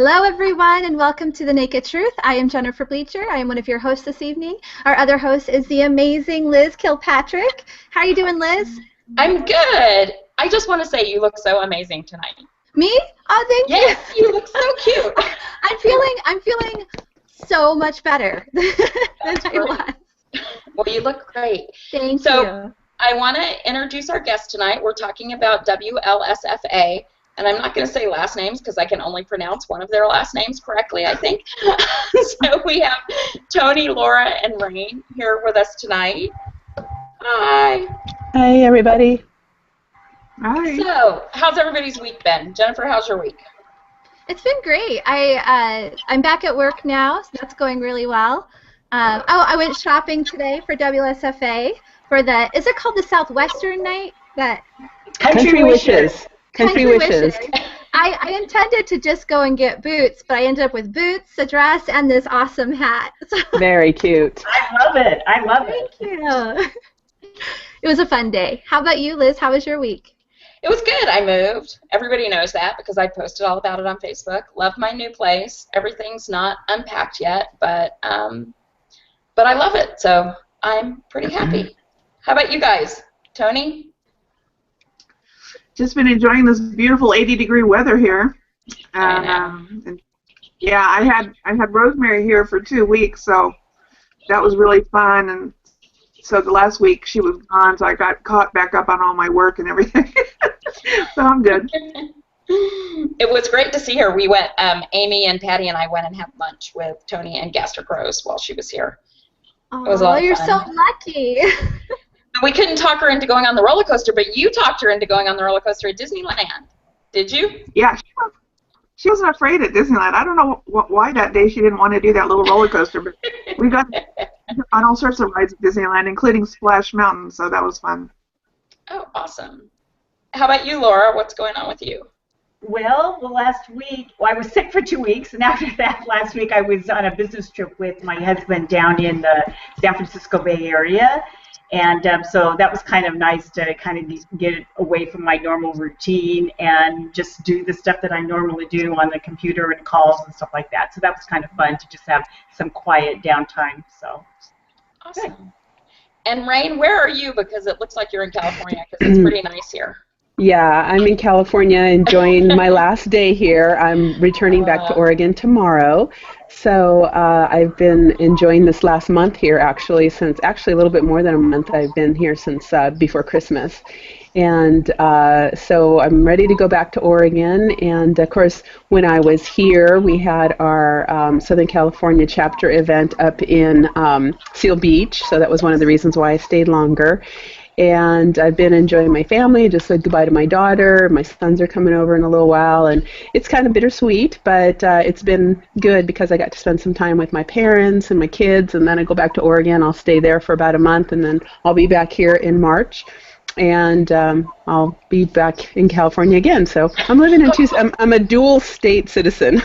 Hello, everyone, and welcome to The Naked Truth. I am Jennifer Bleacher. I am one of your hosts this evening. Our other host is the amazing Liz Kilpatrick. How are you doing, Liz? I'm good. I just want to say you look so amazing tonight. Me? Oh, thank you. Yes, you look so cute. I'm feeling so much better than I was. Well, you look great. Thank you. So I want to introduce our guest tonight. We're talking about WLSFA. And I'm not going to say last names because I can only pronounce one of their last names correctly, I think. So we have Tony, Laura, and Rain here with us tonight. Hi. Hi, everybody. Hi. So, how's everybody's week been? Jennifer, how's your week? it's been great. I'm back at work now, so that's going really well. I went shopping today for WLSFA for the, is it called the Southwestern night? That Country Wishes. Country Wishes. I intended to just go and get boots, but I ended up with boots, a dress, and this awesome hat. Very cute. I love it. I love it. Thank you. It was a fun day. How about you, Liz? How was your week? It was good. I moved. Everybody knows that because I posted all about it on Facebook. Love my new place. Everything's not unpacked yet, but I love it, so I'm pretty happy. How about you guys? Tony? Just been enjoying this beautiful 80-degree weather here. I know. And yeah, I had Rosemary here for 2 weeks, so that was really fun. And so the last week she was gone, so I got caught back up on all my work and everything. So I'm good. It was great to see her. We went, Amy and Patty and I went and had lunch with Tony and Gastric Rose while she was here. Oh, It was a lot of you're fun. so lucky. We couldn't talk her into going on the roller coaster, but you talked her into going on the roller coaster at Disneyland. Did you? Yeah, she wasn't afraid at Disneyland. I don't know why that day she didn't want to do that little roller coaster, but we got on all sorts of rides at Disneyland, including Splash Mountain, so that was fun. Oh, awesome. How about you, Laura? What's going on with you? Well, the last week, I was sick for 2 weeks, and after that, last week I was on a business trip with my husband down in the San Francisco Bay Area, and so that was kind of nice to kind of get away from my normal routine and just do the stuff that I normally do on the computer and calls and stuff like that. So that was kind of fun to just have some quiet downtime. So awesome. Good. And Rain, where are you? Because it looks like you're in California because it's pretty nice here. Yeah, I'm in California enjoying my last day here. I'm returning back to Oregon tomorrow. So I've been enjoying this last month here actually a little bit more than a month. I've been here since before Christmas. And so I'm ready to go back to Oregon. And of course, when I was here, we had our Southern California chapter event up in Seal Beach. So that was one of the reasons why I stayed longer. And I've been enjoying my family. Just said goodbye to my daughter. My sons are coming over in a little while, and it's kind of bittersweet, but it's been good because I got to spend some time with my parents and my kids, and then I go back to Oregon. I'll stay there for about a month, and then I'll be back here in March, and I'll be back in California again. So I'm living in I'm a dual state citizen.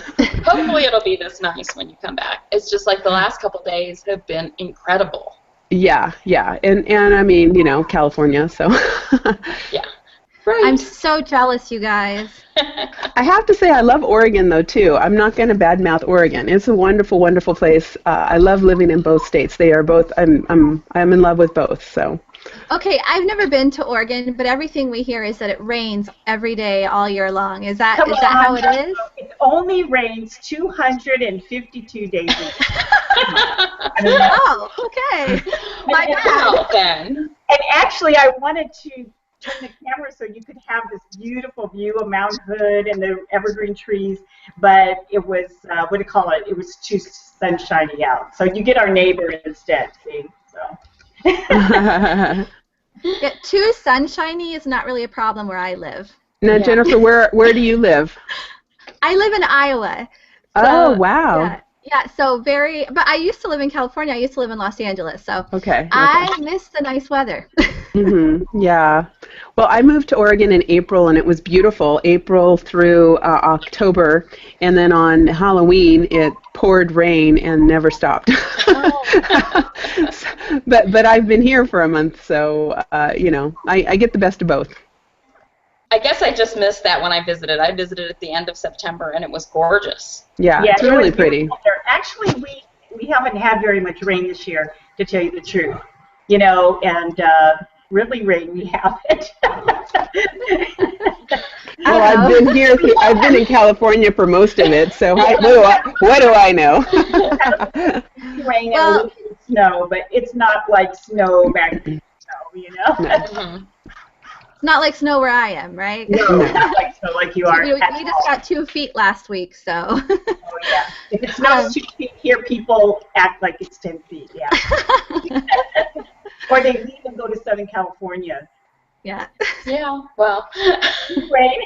Hopefully it'll be this nice when you come back. It's just like the last couple days have been incredible. Yeah, and I mean, you know, California, so. Yeah. Right. I'm so jealous, you guys. I have to say I love Oregon, though, too. I'm not going to badmouth Oregon. It's a wonderful, wonderful place. I love living in both states. They are both, I'm in love with both, so. Okay, I've never been to Oregon, but everything we hear is that it rains every day all year long. Is that how it is? It only rains 252 days a year. Oh, okay. My bad. Then. And actually, I wanted to turn the camera so you could have this beautiful view of Mount Hood and the evergreen trees, but it was, it was too sunshiny out. So you get our neighbor instead, see? So. Yeah, too sunshiny is not really a problem where I live. Now, Jennifer, where do you live? I live in Iowa. So, oh, wow. Yeah, so but I used to live in California. I used to live in Los Angeles, so okay. I miss the nice weather. Yeah. Well, I moved to Oregon in April, and it was beautiful, April through October, and then on Halloween it poured rain and never stopped. Oh. But I've been here for a month, so, you know, I get the best of both. I guess I just missed that when I visited. I visited at the end of September, and it was gorgeous. Yeah, Yeah, it's it really was pretty. beautiful there. Actually, we haven't had very much rain this year, to tell you the truth. You know, and really rain we haven't. Well, I've been here. I've been in California for most of it, so what do I know? Rain and a Well, little bit of snow, but it's not like snow, magazine snow, you know? No. Mhm. it's not like snow where I am, right? No, No. not like snow like you are. We at just all. got 2 feet last week, so. Oh, yeah. If it snows 2 feet here, people act like it's 10 feet, yeah. Or they leave and go to Southern California. Yeah. Yeah, well. Rain.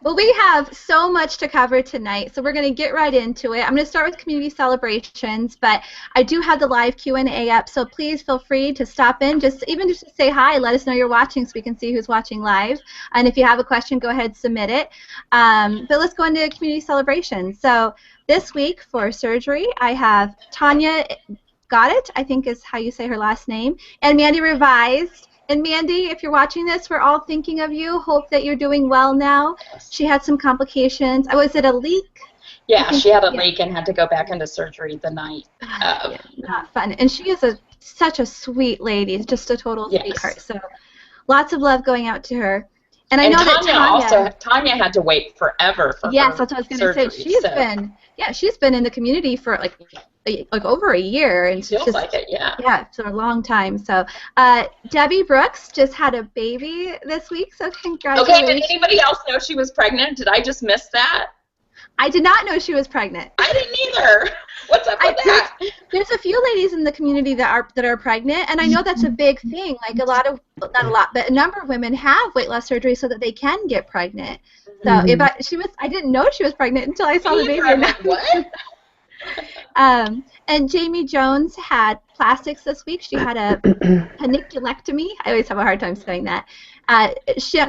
Well, we have so much to cover tonight, so we're going to get right into it. I'm going to start with community celebrations, but I do have the live Q&A up, so please feel free to stop in, just to say hi, let us know you're watching so we can see who's watching live. And if you have a question, go ahead, submit it. But let's go into community celebrations. So this week for surgery, I have Tanya Got It, I think is how you say her last name, and Mandy Revised. And Mandy, if you're watching this, we're all thinking of you. Hope that you're doing well now. She had some complications. Was it a leak? Yeah, she had a leak and had to go back into surgery the night of. Yeah, not fun. And she is such a sweet lady, just a total sweetheart. So lots of love going out to her. And I know that Tanya had to wait forever for yes, her that's what I was going to say. She's been in the community for like over a year, and feels just like it, yeah. Yeah, for a long time. So Debbie Brooks just had a baby this week, so congratulations. Okay, did anybody else know she was pregnant? Did I just miss that? I did not know she was pregnant. I didn't either. What's up with that? There's a few ladies in the community that are pregnant, and I know that's a big thing. Like not a lot, but a number of women have weight loss surgery so that they can get pregnant. So I didn't know she was pregnant until I saw the baby. I'm like, what? And Jamie Jones had plastics this week. She had a paniculectomy. I always have a hard time saying that. She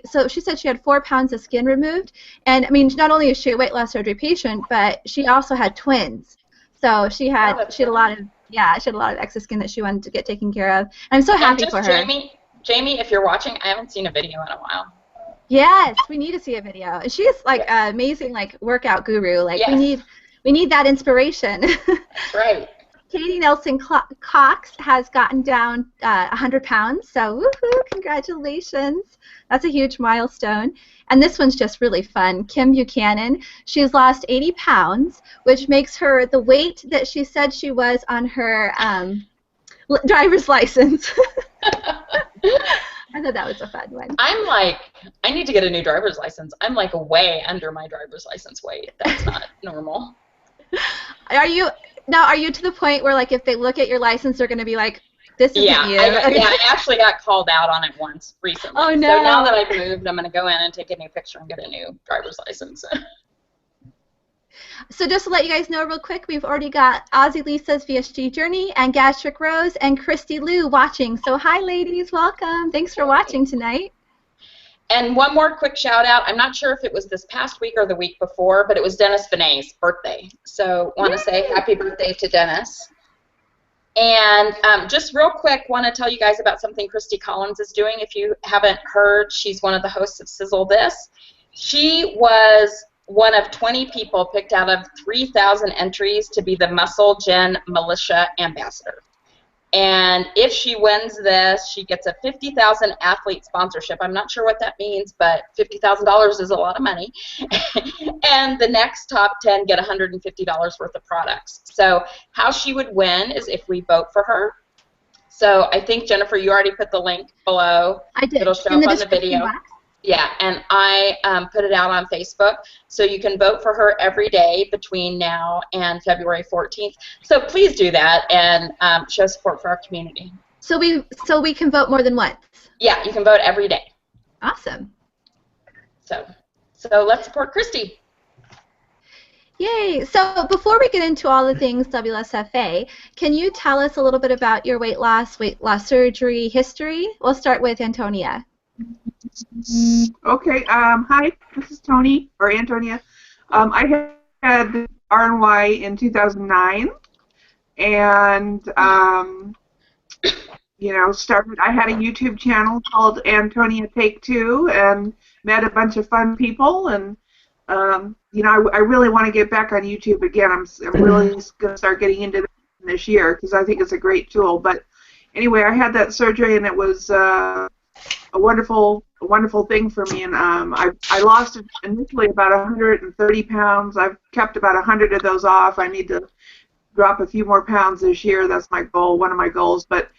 said she had 4 pounds of skin removed, and I mean, not only is she a weight loss surgery patient, but she also had twins. So she had a lot of extra skin that she wanted to get taken care of. And I'm so happy for her. Jamie, if you're watching, I haven't seen a video in a while. Yes, we need to see a video. And she's like an amazing workout guru. Like we need that inspiration. That's right. Katie Nelson Cox has gotten down 100 pounds, so woohoo, congratulations. That's a huge milestone. And this one's just really fun. Kim Buchanan, she's lost 80 pounds, which makes her the weight that she said she was on her driver's license. I thought that was a fun one. I need to get a new driver's license. I'm like way under my driver's license weight. That's not normal. Are you to the point where if they look at your license, they're going to be like, this isn't you? I actually got called out on it once recently. Oh, no. So now that I've moved, I'm going to go in and take a new picture and get a new driver's license. So just to let you guys know real quick, we've already got Ozzy Lisa's VSG Journey and Gastric Rose and Christy Lou watching. So hi, ladies. Welcome. Thanks for watching tonight. And one more quick shout out. I'm not sure if it was this past week or the week before, but it was Dennis Vinay's birthday. So want to say happy birthday to Dennis. And just real quick, want to tell you guys about something Christy Collins is doing. If you haven't heard, she's one of the hosts of Sizzle This. She was one of 20 people picked out of 3,000 entries to be the Muscle Gen Militia Ambassador. And if she wins this, she gets a $50,000 athlete sponsorship. I'm not sure what that means, but $50,000 is a lot of money. And the next top 10 get $150 worth of products. So how she would win is if we vote for her. So I think, Jennifer, you already put the link below. I did. It'll show up on the video. Box. Yeah, and I put it out on Facebook, so you can vote for her every day between now and February 14th. So please do that and show support for our community. So we can vote more than once? Yeah, you can vote every day. Awesome. So let's support Christy. Yay! So before we get into all the things WLSFA, can you tell us a little bit about your weight loss surgery history? We'll start with Antonia. Okay. Hi, this is Tony, or Antonia. I had the RNY in 2009, and started. I had a YouTube channel called Antonia Take Two, and met a bunch of fun people. And I really want to get back on YouTube again. I'm really going to start getting into this year because I think it's a great tool. But anyway, I had that surgery, and it was a wonderful thing for me. And I lost initially about 130 pounds. I've kept about 100 of those off. I need to drop a few more pounds this year. That's my goal, one of my goals. But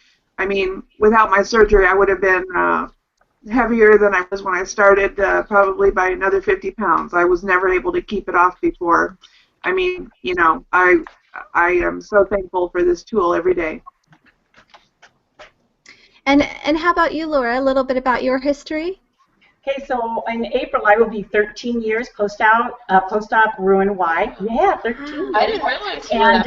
I mean, without my surgery, I would have been heavier than I was when I started, probably by another 50 pounds. I was never able to keep it off before. I mean, I am so thankful for this tool every day. And how about you, Laura? A little bit about your history? Okay, so in April I will be 13 years post-op Roux-en-Y. Yeah, 13. I didn't realize. And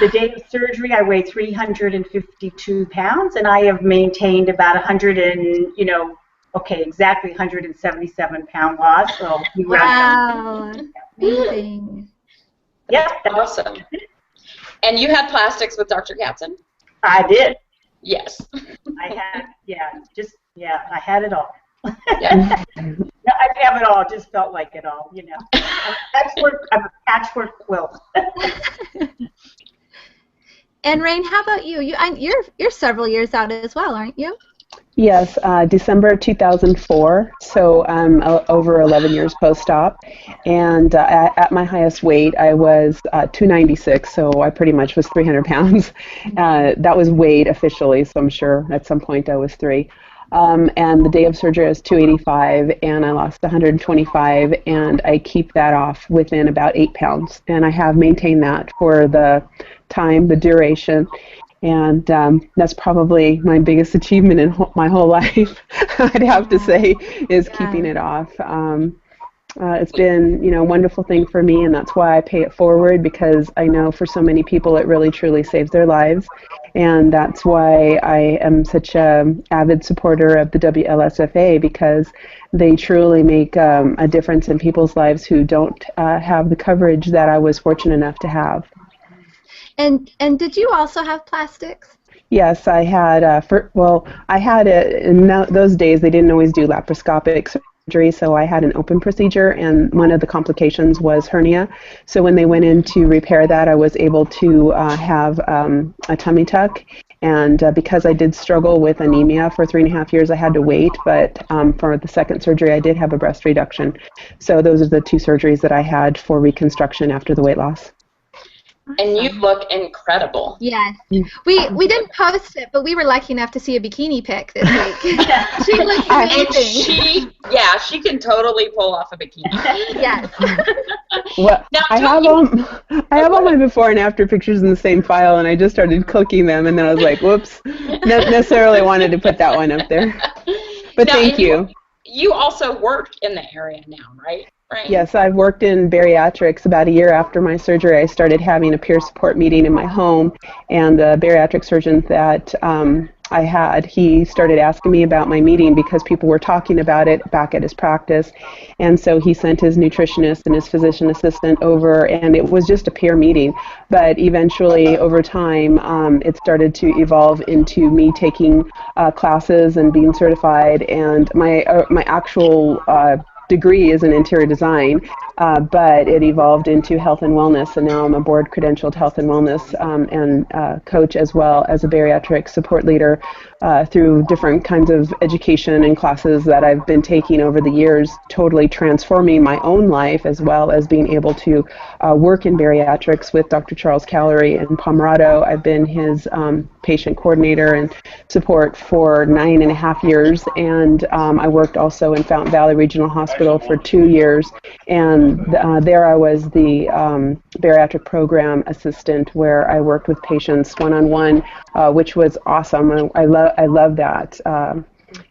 the day of surgery, I weighed 352 pounds, and I have maintained about 177 pound loss. So wow, amazing. Yeah, awesome. And you had plastics with Dr. Katzen? I did. Yes. I had, I had it all. Yeah. No, I have it all. It just felt like it all, I'm a patchwork quilt. And Rain, how about you? You're several years out as well, aren't you? Yes, December 2004, so I'm over 11 years post-op, and at my highest weight I was 296, so I pretty much was 300 pounds. That was weighed officially, so I'm sure at some point I was 3. And the day of surgery I was 285, and I lost 125, and I keep that off within about 8 pounds, and I have maintained that for the time, the duration. And that's probably my biggest achievement in my whole life, I'd have to say, is keeping it off. It's been, a wonderful thing for me, and that's why I pay it forward, because I know for so many people it really truly saves their lives. And that's why I am such an avid supporter of the WLSFA, because they truly make a difference in people's lives who don't have the coverage that I was fortunate enough to have. And did you also have plastics? Yes, I had. I had it in those days. They didn't always do laparoscopic surgery, so I had an open procedure, and one of the complications was hernia. So when they went in to repair that, I was able to have a tummy tuck. And because I did struggle with anemia for 3.5 years, I had to wait. But for the second surgery, I did have a breast reduction. So those are the 2 surgeries that I had for reconstruction after the weight loss. And you look incredible. Yes. We didn't post it, but we were lucky enough to see a bikini pic this week. She looks amazing. She can totally pull off a bikini. Yes. Well, now, I have all my before and after pictures in the same file, and I just started clicking them, and then I was like, whoops, not necessarily wanted to put that one up there. But now, thank you. You also work in the area now, right? Right. Yes, I've worked in bariatrics. About a year after my surgery, I started having a peer support meeting in my home, and the bariatric surgeon that I had, he started asking me about my meeting because people were talking about it back at his practice, and so he sent his nutritionist and his physician assistant over, and it was just a peer meeting. But eventually, over time, it started to evolve into me taking classes and being certified, and my actual degree is in interior design, but it evolved into health and wellness, and now I'm a board credentialed health and wellness and coach, as well as a bariatric support leader through different kinds of education and classes that I've been taking over the years, totally transforming my own life, as well as being able to work in bariatrics with Dr. Charles Callery in Pomerado. I've been his patient coordinator and support for 9.5 years, and I worked also in Fountain Valley Regional Hospital for 2 years, and there I was the bariatric program assistant, where I worked with patients one-on-one, which was awesome. I love that.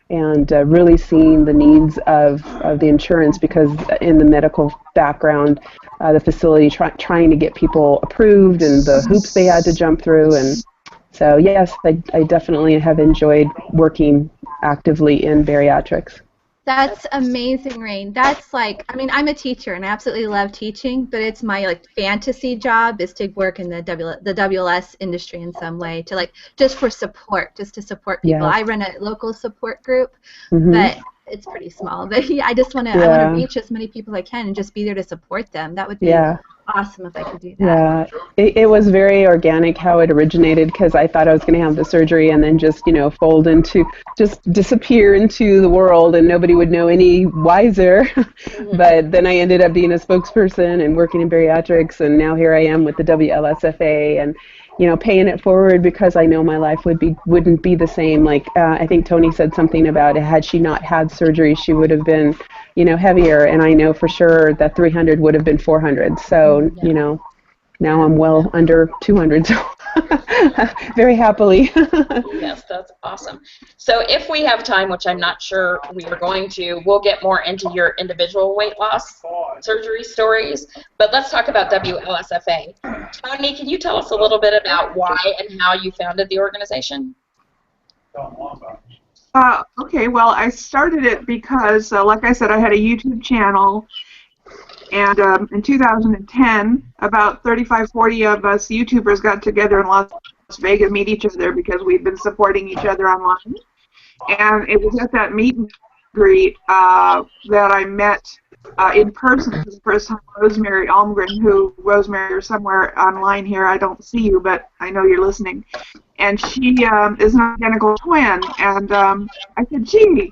And really seeing the needs of the insurance, because in the medical background, the facility trying to get people approved and the hoops they had to jump through. And so, yes, I definitely have enjoyed working actively in bariatrics. That's amazing, Rain. That's like, I mean, I'm a teacher and I absolutely love teaching, but it's my like fantasy job is to work in the WLS industry in some way to like just for support, just to support people. Yes. I run a local support group, Mm-hmm. but it's pretty small. But yeah, I want to reach as many people as I can and just be there to support them. That would be awesome if I could do that. Yeah, it was very organic how it originated because I thought I was going to have the surgery and then just, just disappear into the world and nobody would know any wiser. But then I ended up being a spokesperson and working in bariatrics, and now here I am with the WLSFA and, paying it forward because I know my life wouldn't be the same. Like I think Tony said something about it. Had she not had surgery, she would have been heavier, and I know for sure that 300 would have been 400. So, now I'm well under 200, so very happily. Yes, that's awesome. So if we have time, which I'm not sure we are going to, we'll get more into your individual weight loss surgery stories, but let's talk about WLSFA. Tony, can you tell us a little bit about why and how you founded the organization? Okay, well, I started it because, like I said, I had a YouTube channel, and in 2010, about 35, 40 of us YouTubers got together in Las Vegas to meet each other because we'd been supporting each other online. And it was at that meet and greet that I met in person for the first time Rosemary Almgren, who, Rosemary, you're somewhere online here. I don't see you, but I know you're listening. And she is an identical twin. And I said, gee,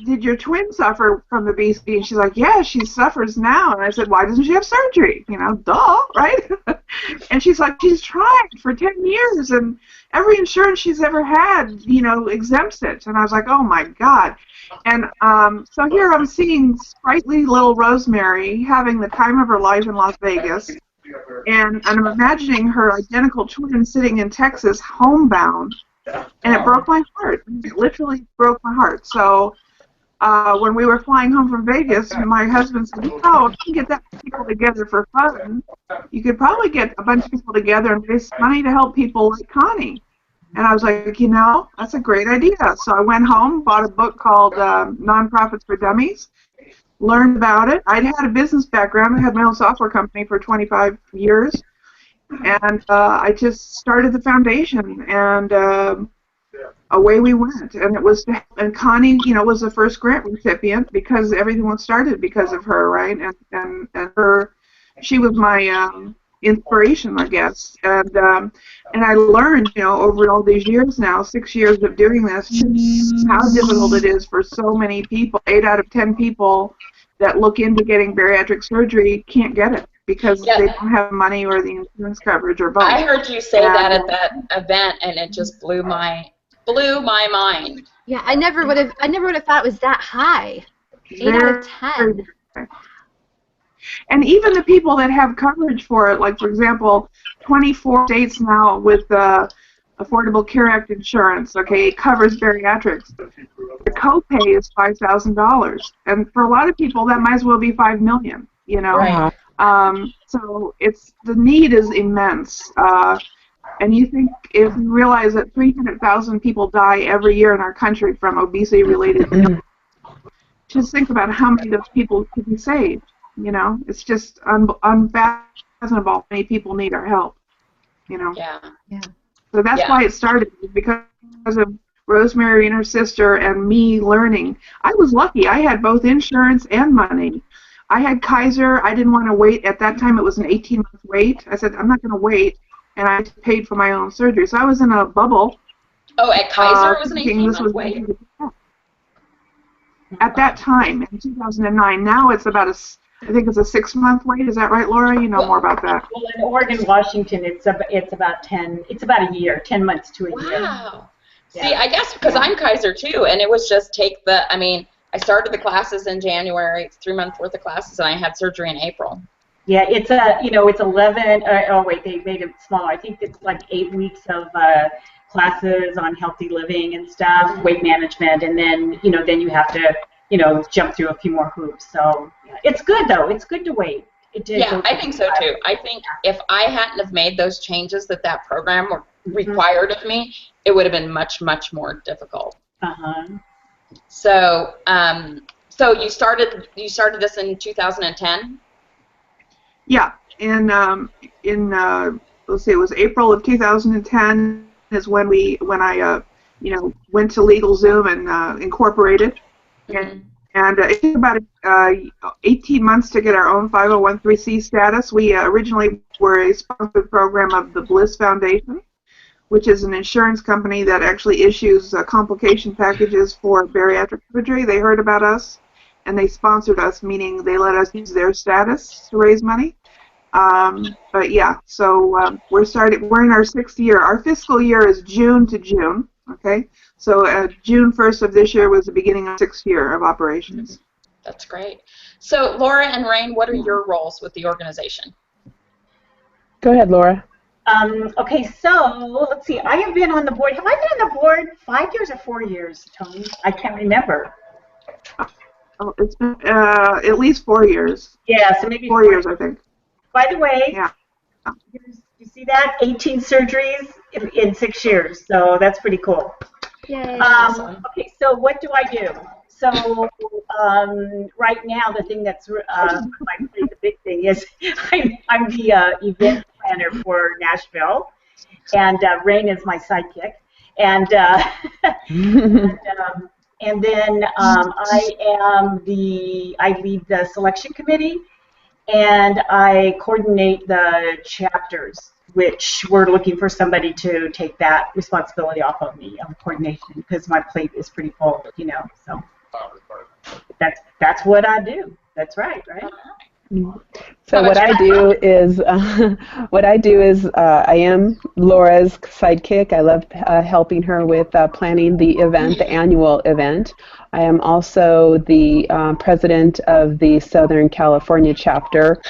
did your twin suffer from obesity? And she's like, yeah, she suffers now. And I said, why doesn't she have surgery? Duh, right? And she's like, she's tried for 10 years, and every insurance she's ever had, exempts it. And I was like, oh, my God. And so here I'm seeing sprightly little Rosemary having the time of her life in Las Vegas, and I'm imagining her identical twin sitting in Texas, homebound, and it broke my heart. It literally broke my heart. So when we were flying home from Vegas, my husband said, if you can get that people together for fun, you could probably get a bunch of people together and raise money to help people like Connie. And I was like, that's a great idea. So I went home, bought a book called Nonprofits for Dummies, learned about it. I'd had a business background. I had my own software company for 25 years. And I just started the foundation, and away we went. And it was, and Connie, was the first grant recipient because everything was started because of her, right? And her, she was my inspiration, I guess. And I learned, over all these years now, 6 years of doing this, how difficult it is for so many people. 8 out of 10 people that look into getting bariatric surgery can't get it because they don't have money or the insurance coverage or both. I heard you say that at that event, and it just blew my mind. Yeah, I never would have thought it was that high. 8 out of 10. And even the people that have coverage for it, like for example, 24 states now with Affordable Care Act insurance, okay, it covers bariatrics. The copay is $5,000, and for a lot of people that might as well be $5 million. Right. So the need is immense. And you think if you realize that 300,000 people die every year in our country from obesity-related illness, just think about how many of those people could be saved. It's just unfathomable how many people need our help. Yeah. So that's why it started, because of Rosemary and her sister and me learning. I was lucky. I had both insurance and money. I had Kaiser. I didn't want to wait. At that time, it was an 18-month wait. I said, I'm not going to wait, and I paid for my own surgery. So I was in a bubble. Oh, at Kaiser, it was an 18-month wait? At that time, in 2009. Now it's about I think it's a 6-month wait. Is that right, Laura? You know more about that. Well, in Oregon, Washington, it's about a year, 10 months to a year. Wow. Yeah. See, I guess because I'm Kaiser too, and it was just I started the classes in January, it's 3 months worth of classes, and I had surgery in April. Yeah, it's it's 11. Oh wait, they made it smaller. I think it's like 8 weeks of classes on healthy living and stuff, weight management, and then then you have to jump through a few more hoops. So it's good though. It's good to wait. Yeah, I think so too. I think if I hadn't have made those changes that program required of me, it would have been much, much more difficult. So, so you started this in 2010. Yeah, in let's see, it was April of 2010 is when I went to LegalZoom and incorporated. Mm-hmm. And it took about 18 months to get our own 501(c) status. We originally were a sponsored program of the Bliss Foundation, which is an insurance company that actually issues complication packages for bariatric surgery. They heard about us, and they sponsored us, meaning they let us use their status to raise money. But yeah, so we're in our 6th year. Our fiscal year is June to June. Okay, so June 1st of this year was the beginning of 6th year of operations. That's great. So Laura and Rain, what are your roles with the organization? Go ahead, Laura. Okay, so let's see. I have been on the board. Have I been on the board 5 years or 4 years, Tony? I can't remember. Oh, it's been at least 4 years. Yeah, so maybe 4 years, I think. By the way, yeah. You see that? 18 surgeries in 6 years. So that's pretty cool. Yay. Okay, so what do I do? So right now, the thing that's the big thing is I'm the event planner for Nashville, and Rain is my sidekick, and and then I lead the selection committee, and I coordinate the chapters, which we're looking for somebody to take that responsibility off of me of coordination because my plate is pretty full, So that's what I do. That's right, right? So what I do is I am Laura's sidekick. I love helping her with planning the event, the annual event. I am also the president of the Southern California chapter,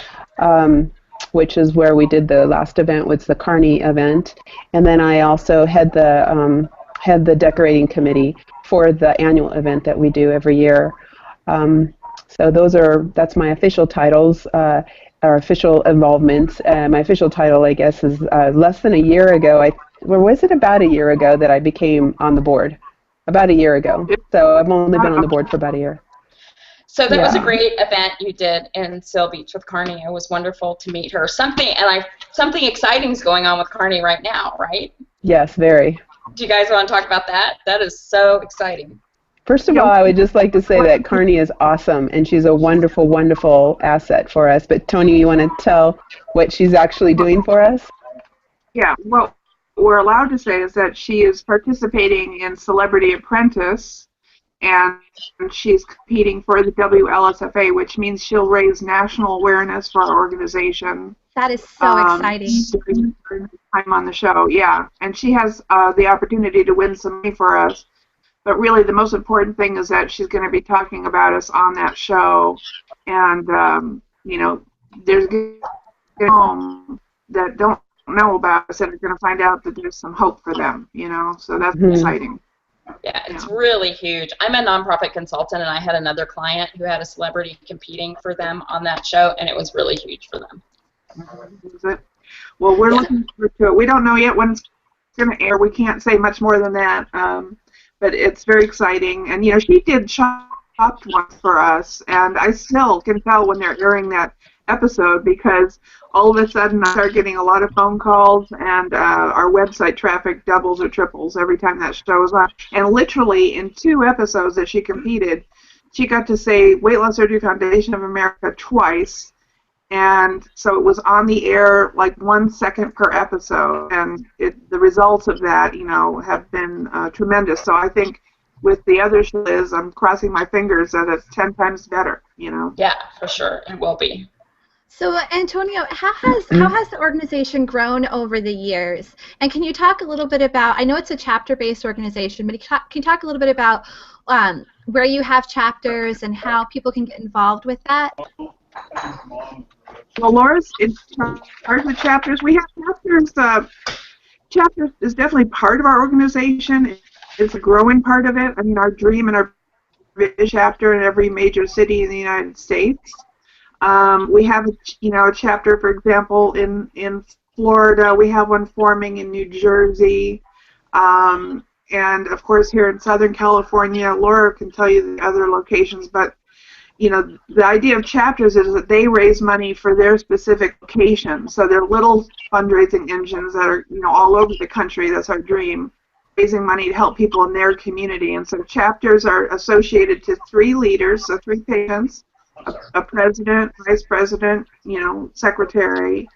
which is where we did the last event, was the Carney event. And then I also head the decorating committee for the annual event that we do every year. So that's my official titles, or official involvements. My official title, I guess, is less than a year ago. Was it about a year ago that I became on the board? About a year ago. So I've only been on the board for about a year. So that was a great event you did in Seal Beach with Carney. It was wonderful to meet her. Something exciting is going on with Carney right now, right? Yes, very. Do you guys want to talk about that? That is so exciting. First of all, I would just like to say that Carney is awesome, and she's a wonderful, wonderful asset for us. But Tony, you want to tell what she's actually doing for us? Yeah, what we're allowed to say is that she is participating in Celebrity Apprentice, and she's competing for the WLSFA, which means she'll raise national awareness for our organization. That is so exciting. During time on the show, yeah. And she has the opportunity to win some money for us. But really, the most important thing is that she's going to be talking about us on that show, and there's home that don't know about us and are going to find out that there's some hope for them. So that's exciting. Yeah, it's really huge. I'm a nonprofit consultant, and I had another client who had a celebrity competing for them on that show, and it was really huge for them. Is it? Well, we're looking forward to it. We don't know yet when it's going to air. We can't say much more than that. But it's very exciting. And, she did Chopped once for us, and I still can tell when they're airing that episode because all of a sudden I start getting a lot of phone calls, and our website traffic doubles or triples every time that show is on. And literally in 2 episodes that she competed, she got to say Weight Loss Surgery Foundation of America twice. And so it was on the air like 1 second per episode, and the results of that, have been tremendous. So I think with the other shows, I'm crossing my fingers that it's 10 times better. Yeah, for sure, it will be. So, Antonia, how has the organization grown over the years? And can you talk a little bit about? I know it's a chapter-based organization, but can you talk a little bit about where you have chapters and how people can get involved with that? Well, Laura's in charge of chapters. We have chapters. Chapters is definitely part of our organization. It's a growing part of it. I mean, our dream and our vision chapter in every major city in the United States. We have, a chapter, for example, in Florida. We have one forming in New Jersey. and of course here in Southern California, Laura can tell you the other locations, but the idea of chapters is that they raise money for their specific location. So they're little fundraising engines that are, all over the country. That's our dream, raising money to help people in their community. And so chapters are associated to 3 leaders, so 3 patients, a president, vice president, secretary,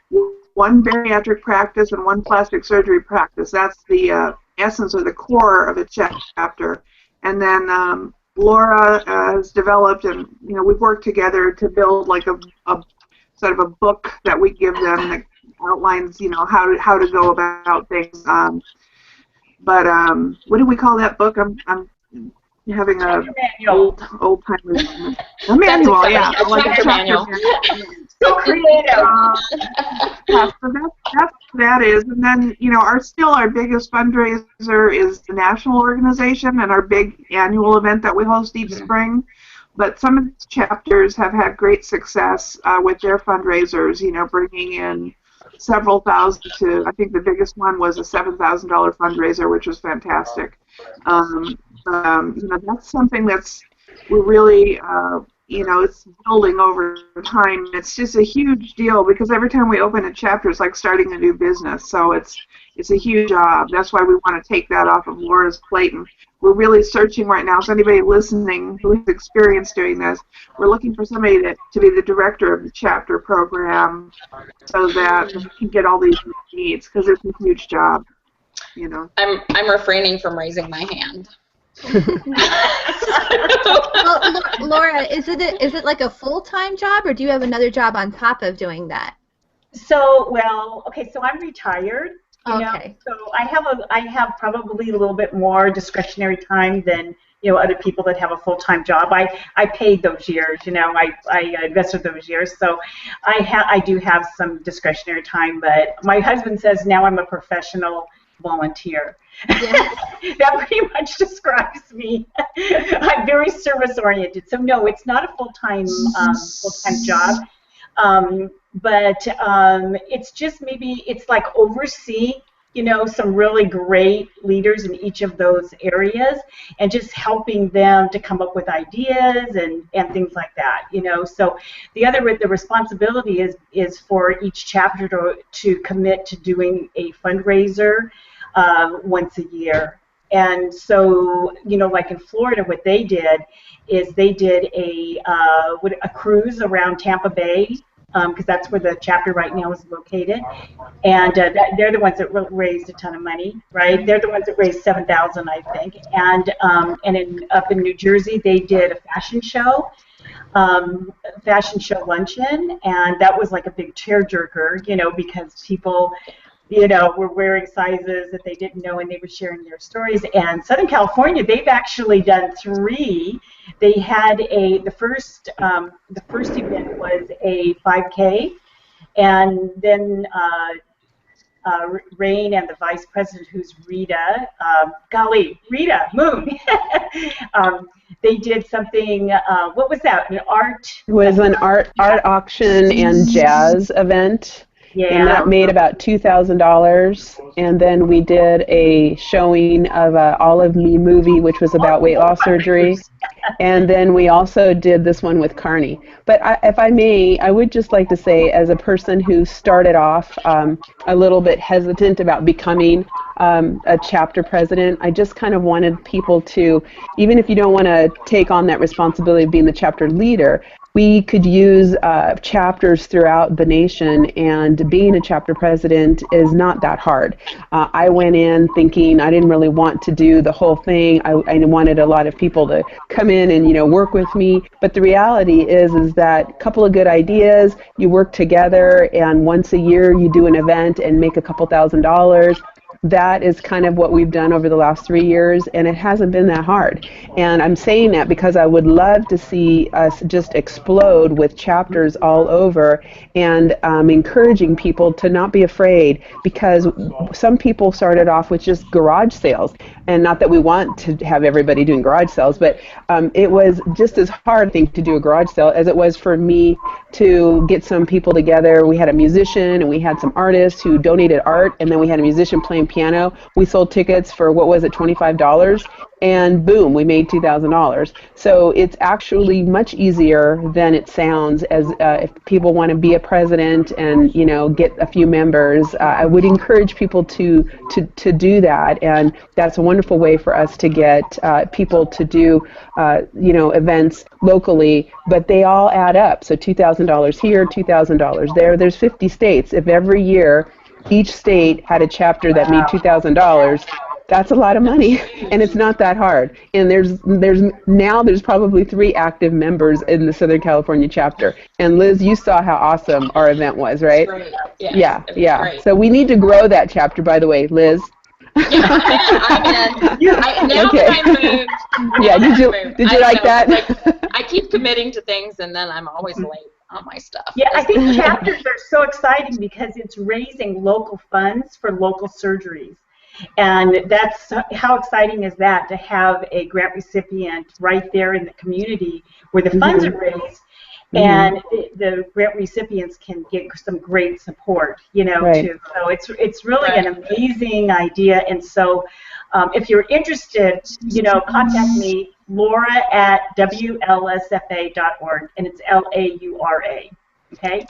1 bariatric practice, and 1 plastic surgery practice. That's the essence or the core of a chapter. And then Laura has developed, and we've worked together to build like a sort of a book that we give them that outlines how to go about things. But what do we call that book? I'm having a old timers a manual, yeah, a like a chapter manual. So creative. Yeah, so that's what that is. And then, our biggest fundraiser is the national organization and our big annual event that we host each spring. But some of these chapters have had great success with their fundraisers, bringing in several thousand to, I think the biggest one was a $7,000 fundraiser, which was fantastic. That's something we're really, it's building over time. It's just a huge deal because every time we open a chapter, it's like starting a new business. So it's a huge job. That's why we want to take that off of Laura's plate. And we're really searching right now. So anybody listening who has experience doing this, we're looking for somebody to be the director of the chapter program so that we can get all these needs because it's a huge job. I'm refraining from raising my hand. Well, Laura, is it like a full-time job, or do you have another job on top of doing that? So I'm retired. Okay. So I have probably a little bit more discretionary time than other people that have a full-time job. I paid those years. I invested those years, so I do have some discretionary time. But my husband says now I'm a professional volunteer. Yeah. That pretty much describes me. I'm very service-oriented. So no, it's not a full-time job. But it's just maybe it's like oversee, some really great leaders in each of those areas and just helping them to come up with ideas and things like that, So the responsibility is for each chapter to commit to doing a fundraiser once a year. And so, like in Florida, what they did is they did a cruise around Tampa Bay, because that's where the chapter right now is located, and they're the ones that raised a ton of money, right? They're the ones that raised $7,000, I think, and up in New Jersey they did a fashion show luncheon, and that was like a big tearjerker, because people were wearing sizes that they didn't know, and they were sharing their stories. And Southern California, they've actually done 3. They had the first event was a 5K, and then Rain and the vice president, who's Rita, Rita Moon, they did something. What was that? An art? It was an art auction and jazz event. Yeah. And that made about $2,000. And then we did a showing of a All of Me movie, which was about weight loss surgery. And then we also did this one with Carney. But if I may, I would just like to say, as a person who started off a little bit hesitant about becoming a chapter president, I just kind of wanted people to, even if you don't want to take on that responsibility of being the chapter leader, we could use chapters throughout the nation, and being a chapter president is not that hard. I went in thinking I didn't really want to do the whole thing. I wanted a lot of people to come in and work with me. But the reality is that a couple of good ideas, you work together, and once a year you do an event and make a couple $1,000s. That is kind of what we've done over the last 3 years, and it hasn't been that hard. And I'm saying that because I would love to see us just explode with chapters all over, and encouraging people to not be afraid, because some people started off with just garage sales. And not that we want to have everybody doing garage sales, but it was just as hard, I think, to do a garage sale as it was for me to get some people together. We had a musician and we had some artists who donated art, and then we had a musician playing piano. We sold tickets for, what was it, $25, and boom, we made $2,000. So it's actually much easier than it sounds. As if people want to be a president and get a few members, I would encourage people to do that, and that's a wonderful way for us to get people to do events locally, but they all add up. So $2,000 here, $2,000 there. There's 50 states. If every year each state had a chapter that made $2,000, that's a lot of money, and it's not that hard. And there's probably 3 active members in the Southern California chapter. And Liz, you saw how awesome our event was, right? Great. Yes, Yeah. Great. So we need to grow that chapter, by the way, Liz. Yeah, I'm in. Now Okay. that I moved. Yeah. Did you like that? I keep committing to things, and then I'm always late on my stuff. Yeah, I think chapters are so exciting because it's raising local funds for local surgeries. And that's how exciting is that, to have a grant recipient right there in the community where the funds are raised, and the grant recipients can get some great support, Right. too. So it's really an amazing idea. And so if you're interested, contact me, Laura at WLSFA.org, and it's LAURA. Okay.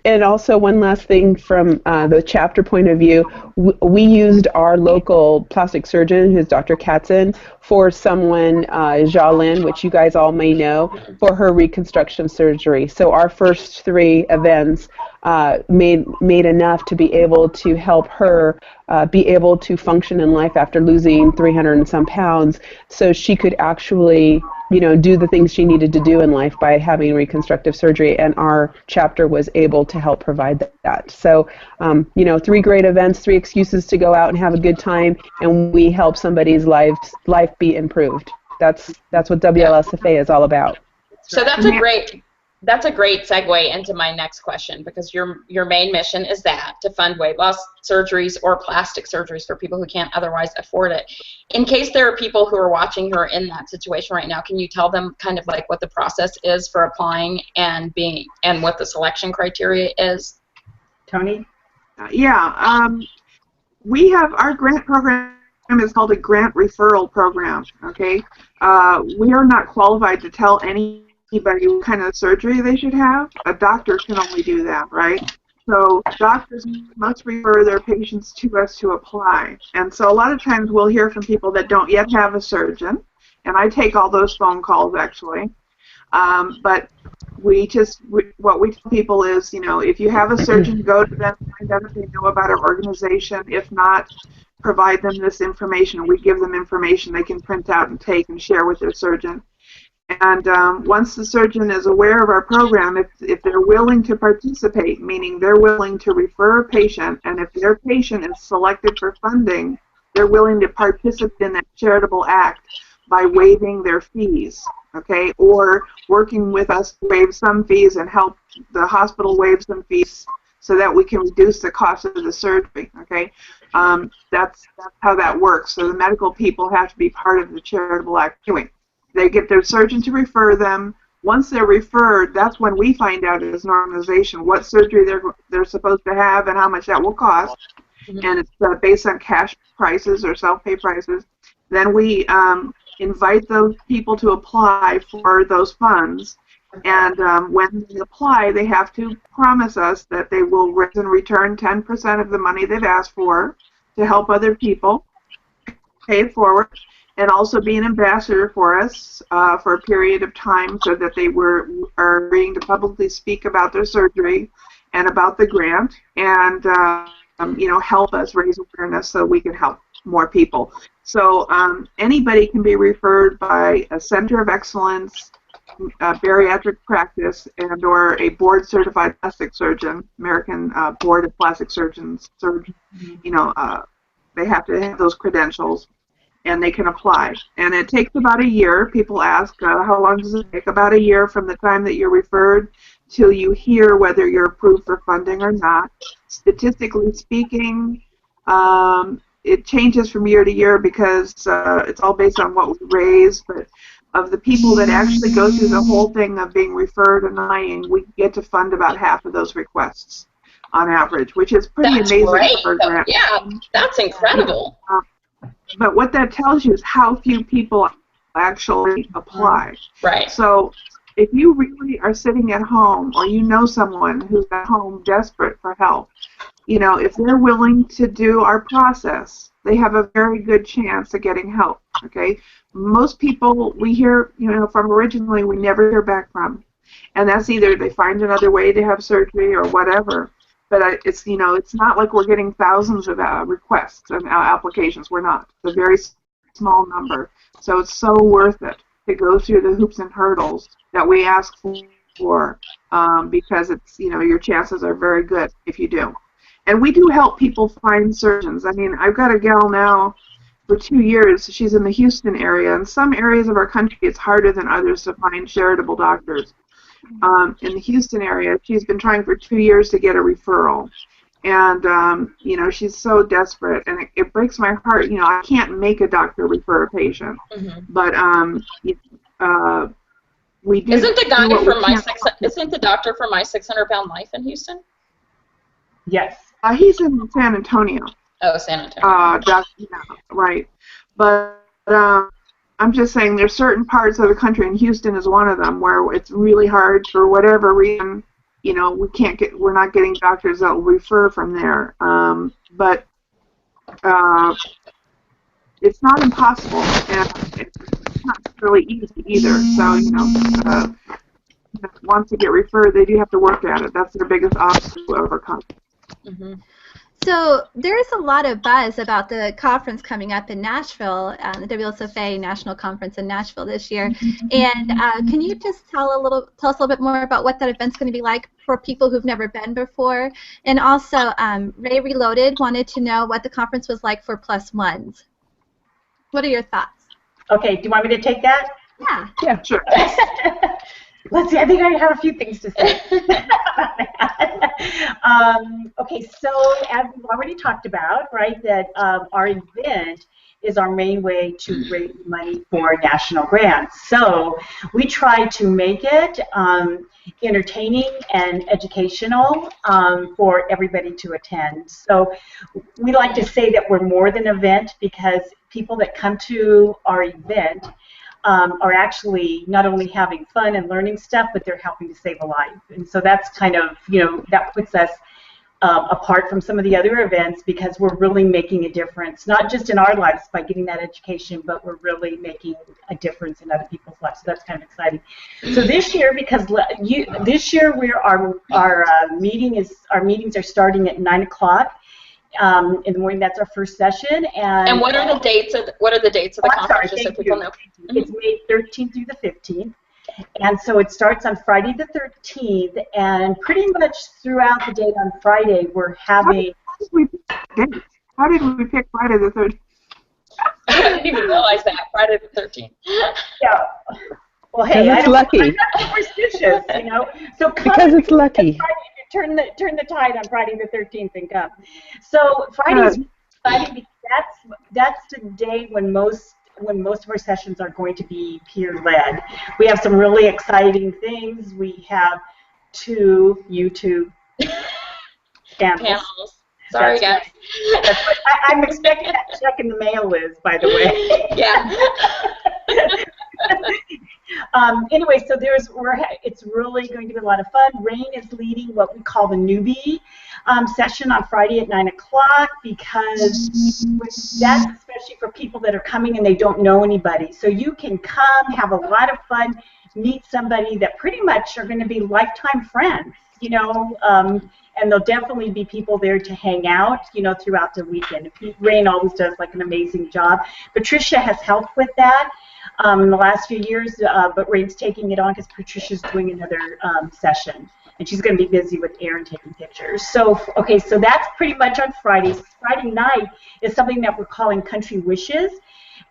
And also one last thing from the chapter point of view, we used our local plastic surgeon, who's Dr. Katzen, for someone, Jalin, which you guys all may know, for her reconstruction surgery. So our first 3 events made enough to be able to help her be able to function in life after losing 300 and some pounds, so she could actually do the things she needed to do in life by having reconstructive surgery, and our chapter was able to help provide that. So, 3 great events, 3 excuses to go out and have a good time, and we help somebody's life be improved. That's what WLSFA is all about. So that's a great segue into my next question, because your main mission is to fund weight loss surgeries or plastic surgeries for people who can't otherwise afford it. In case there are people who are watching who are in that situation right now, can you tell them kind of like what the process is for applying and what the selection criteria is? Tony? Yeah. We have our grant program is called a grant referral program. Okay. We are not qualified to tell anybody what kind of surgery they should have. A doctor can only do that, right? So doctors must refer their patients to us to apply. And so a lot of times we'll hear from people that don't yet have a surgeon, and I take all those phone calls actually. But what we tell people is, if you have a surgeon, go to them, find out if they know about our organization. If not, provide them this information. We give them information they can print out and take and share with their surgeon. And once the surgeon is aware of our program, if they're willing to participate, meaning they're willing to refer a patient, and if their patient is selected for funding, they're willing to participate in that charitable act by waiving their fees, okay, or working with us to waive some fees and help the hospital waive some fees so that we can reduce the cost of the surgery, okay? That's how that works. So the medical people have to be part of the charitable act. Anyway, they get their surgeon to refer them. Once they're referred, that's when we find out as an organization what surgery they're supposed to have and how much that will cost. And it's based on cash prices or self-pay prices. Then we invite those people to apply for those funds. And when they apply, they have to promise us that they will raise and return 10% of the money they've asked for to help other people, pay it forward, and also be an ambassador for us for a period of time, so that they are agreeing to publicly speak about their surgery and about the grant, and help us raise awareness so we can help more people. So anybody can be referred by a Center of Excellence, bariatric practice, and or a board-certified plastic surgeon, American Board of Plastic Surgeons. They have to have those credentials, and they can apply. And it takes about a year. People ask, how long does it take? About a year from the time that you're referred till you hear whether you're approved for funding or not. Statistically speaking, it changes from year to year because it's all based on what we raise, but of the people that actually go through the whole thing of being referred and lying, we get to fund about half of those requests. on average, which is pretty That's amazing great. for a grant. Yeah, that's incredible. But what that tells you is how few people actually apply. Right. So if you really are sitting at home, or you know someone who's at home desperate for help, if they're willing to do our process, they have a very good chance of getting help. Okay, most people we hear, from originally, we never hear back from, and that's either they find another way to have surgery or whatever. But it's not like we're getting thousands of requests and applications. We're not. It's a very small number. So it's so worth it to go through the hoops and hurdles that we ask for, because it's your chances are very good if you do. And we do help people find surgeons. I mean, I've got a gal now for 2 years. She's in the Houston area. In some areas of our country, it's harder than others to find charitable doctors. In the Houston area, she's been trying for 2 years to get a referral. And, she's so desperate. And it breaks my heart. I can't make a doctor refer a patient. Mm-hmm. But we do. Isn't the doctor from My 600-Pound Life in Houston? Yes. He's in San Antonio. Oh, San Antonio. Right. But I'm just saying there's certain parts of the country, and Houston is one of them, where it's really hard for whatever reason. We're not getting doctors that will refer from there. But it's not impossible, and it's not really easy either. So, once they get referred, they do have to work at it. That's their biggest obstacle to overcome. Mm-hmm. So there's a lot of buzz about the conference coming up in Nashville, the WLSFA National Conference in Nashville this year. And can you just tell us a little bit more about what that event's going to be like for people who've never been before? And also, Ray Reloaded wanted to know what the conference was like for plus ones. What are your thoughts? Okay, do you want me to take that? Yeah, sure. Let's see, I think I have a few things to say. Okay, so as we've already talked about, right, that our event is our main way to raise money for national grants. So we try to make it entertaining and educational for everybody to attend. So we like to say that we're more than an event, because people that come to our event are actually not only having fun and learning stuff, but they're helping to save a life. And so that's kind of, that puts us apart from some of the other events, because we're really making a difference, not just in our lives by getting that education, but we're really making a difference in other people's lives. So that's kind of exciting. So this year, because this year our meetings are starting at 9 o'clock. In the morning. That's our first session. And what are the dates of the conference? Just so people know. It's May 13th through the 15th, and so it starts on Friday the 13th, and pretty much throughout the day on Friday we're having. How did we pick Friday the 13th? I didn't even realize that, Friday the 13th. Yeah. Well, hey, I'm not superstitious, So because it's lucky. Turn the tide on Friday the 13th and come. So Friday's exciting because that's the day when most of our sessions are going to be peer-led. We have some really exciting things. We have 2 YouTube channels. Sorry, guys. I'm expecting that check in the mail, Liz, by the way. Yeah. Anyway, so it's really going to be a lot of fun. Rain is leading what we call the newbie session on Friday at 9 o'clock, because that's especially for people that are coming and they don't know anybody. So you can come, have a lot of fun, meet somebody that pretty much are going to be lifetime friends, and there'll definitely be people there to hang out, throughout the weekend. Rain always does like an amazing job. Patricia has helped with that in the last few years, but Rain's taking it on because Patricia's doing another session, and she's going to be busy with Aaron taking pictures. So, okay, so that's pretty much on Fridays. Friday night is something that we're calling Country Wishes.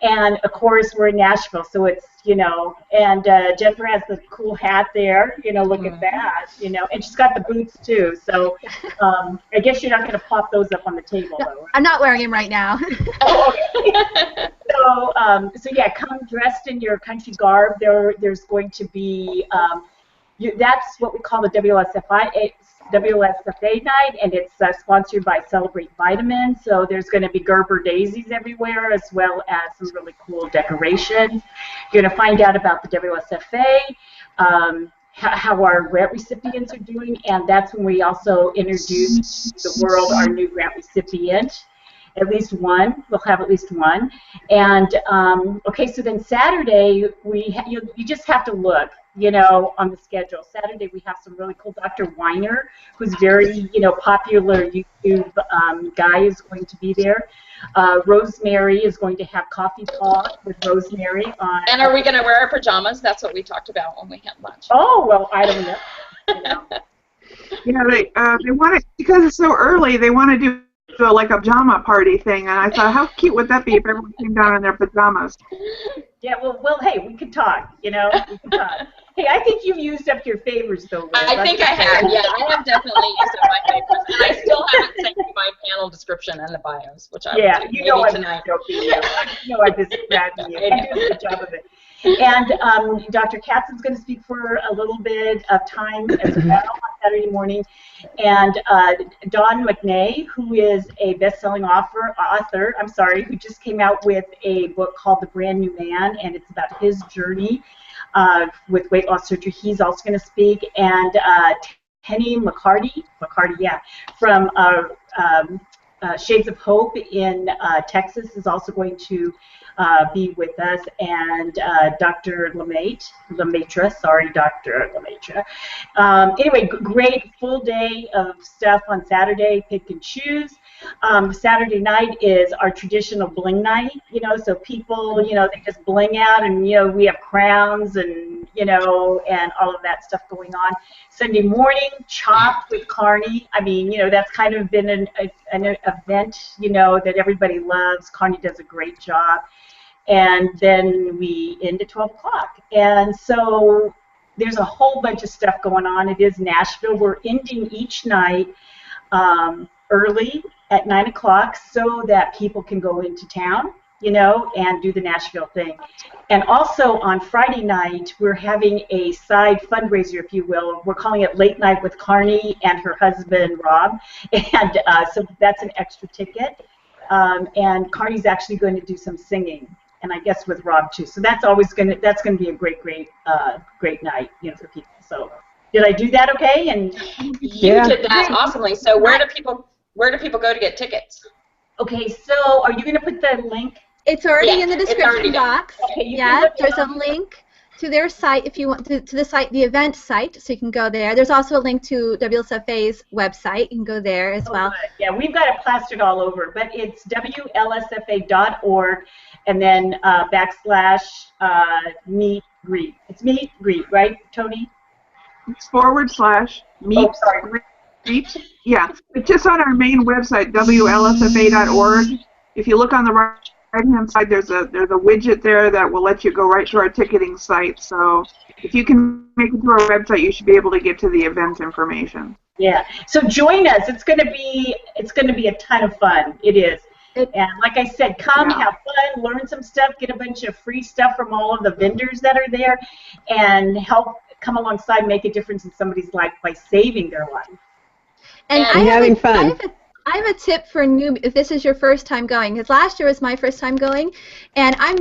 And of course, we're in Nashville, so it's, and Jennifer has the cool hat there, look at that, and she's got the boots too. So I guess you're not going to pop those up on the table, though, right? I'm not wearing them right now. Oh, okay. So yeah, come dressed in your country garb. There's going to be that's what we call the WLSFA night, and it's sponsored by Celebrate Vitamins. So there's going to be Gerber daisies everywhere, as well as some really cool decorations. You're going to find out about the WLSFA, how our grant recipients are doing, and that's when we also introduce to the world our new grant recipient. At least one. We'll have at least one. And okay, so then Saturday you just have to look, on the schedule. Saturday we have some really cool. Dr. Weiner, who's very popular YouTube guy, is going to be there. Rosemary is going to have coffee talk with Rosemary on. And are we going to wear our pajamas? That's what we talked about when we had lunch. Oh well, I don't know. They want to, because it's so early. They want to do like a pajama party thing, and I thought, how cute would that be if everyone came down in their pajamas? Yeah, well, hey, we could talk, we could talk. Hey, I think you've used up your favors, though, Liz. I think I have, yeah, I have definitely used up my favors, and I still haven't sent you my panel description and the bios, which I will do maybe tonight. I'm just grabbing you. I'm doing a good job of it. And Dr. Katzen's going to speak for a little bit of time as well on Saturday morning. And Don McNay, who is a best-selling author, who just came out with a book called The Brand New Man, and it's about his journey with weight loss surgery. He's also going to speak. And Penny McCarty, from Shades of Hope in Texas is also going to be with us, and Dr. Lemaitre. Anyway, great full day of stuff on Saturday, pick and choose. Saturday night is our traditional bling night, so people, they just bling out, and, we have crowns and, and all of that stuff going on. Sunday morning, Chop with Carney. I mean, that's kind of been an event, that everybody loves. Carney does a great job. And then we end at 12 o'clock. And so there's a whole bunch of stuff going on. It is Nashville. We're ending each night early at 9 o'clock so that people can go into town, and do the Nashville thing. And also on Friday night, we're having a side fundraiser, if you will. We're calling it Late Night with Carney and her husband, Rob. And so that's an extra ticket. And Carney's actually going to do some singing, and I guess with Rob too. So that's going to be a great night, for people. So did I do that okay? And you did that awesomely. So where do people go to get tickets? Okay, so are you going to put the link? It's already in the description box. Okay, there's a link to their site if you want to the site, the event site, so you can go there. There's also a link to WLSFA's website. You can go there as well. Yeah, we've got it plastered all over, but it's WLSFA.org and then / meet greet. It's meet greet, right, Tony? It's / meet greet. Yeah, it's just on our main website, WLSFA.org. If you look on the right-hand side, there's a widget there that will let you go right to our ticketing site. So if you can make it to our website, you should be able to get to the event information. Yeah. So join us. It's going to be a ton of fun. It is. And like I said, come have fun, learn some stuff, get a bunch of free stuff from all of the vendors that are there, and help come alongside, make a difference in somebody's life by saving their life. And having fun. I have a tip for newbie if this is your first time going, because last year was my first time going, and I'm